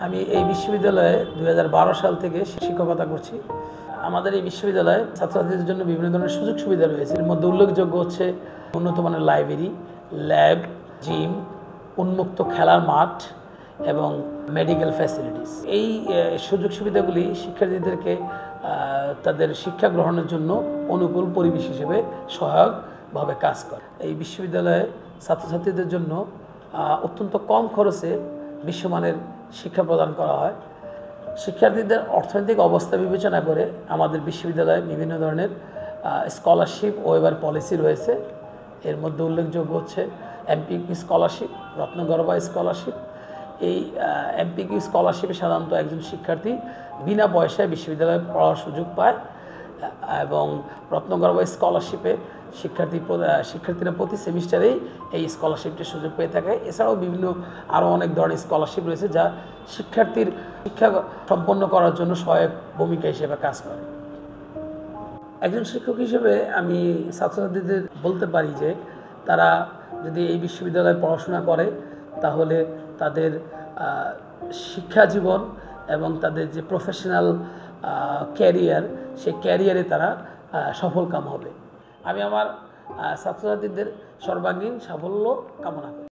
আমি এই বিশ্ববিদ্যালয়ে 2012 সাল থেকে শিক্ষকতা করছি। আমাদের এই বিশ্ববিদ্যালয়ে ছাত্রছাত্রীদের জন্য বিভিন্ন ধরনের সুযোগ সুবিধা রয়েছে। এর মধ্যে উল্লেখযোগ্য হচ্ছে উন্নত মানের লাইব্রেরি, ল্যাব, জিম, উন্মুক্ত খেলার মাঠ এবং মেডিকেল ফ্যাসিলিটিস। এই সুযোগ সুবিধাগুলি শিক্ষার্থীদেরকে তাদের শিক্ষা গ্রহণের জন্য অনুকূল পরিবেশ হিসেবে সহায়কভাবে কাজ করে। এই বিশ্ববিদ্যালয়ে ছাত্রছাত্রীদের জন্য অত্যন্ত কম খরচে বিশ্বমানের শিক্ষা প্রদান করা হয়। শিক্ষার্থীদের অর্থনৈতিক অবস্থা বিবেচনা করে আমাদের বিশ্ববিদ্যালয়ে বিভিন্ন ধরনের স্কলারশিপ ও এবার পলিসি রয়েছে। এর মধ্যে উল্লেখযোগ্য হচ্ছে এমপিকিউ স্কলারশিপ, রত্নগর্ভা স্কলারশিপ। এই এমপিকিউ স্কলারশিপে সাধারণত একজন শিক্ষার্থী বিনা পয়সায় বিশ্ববিদ্যালয়ে পড়ার সুযোগ পায় এবং রত্নগর্ভা স্কলারশিপে শিক্ষার্থীরা প্রতি সেমিস্টারেই এই স্কলারশিপটির সুযোগ পেয়ে থাকে। এছাড়াও বিভিন্ন আরও অনেক ধরনের স্কলারশিপ রয়েছে যা শিক্ষার্থীর শিক্ষা সম্পন্ন করার জন্য সহায়ক ভূমিকা হিসেবে কাজ করে। একজন শিক্ষক হিসেবে আমি ছাত্রছাত্রীদের বলতে পারি যে তারা যদি এই বিশ্ববিদ্যালয়ে পড়াশোনা করে তাহলে তাদের শিক্ষা জীবন এবং তাদের যে প্রফেশনাল ক্যারিয়ার, সেই ক্যারিয়ারে তারা সফলকাম হবে। আমি আমার ছাত্রছাত্রীদের সর্বাঙ্গীন সাফল্য কামনা করি।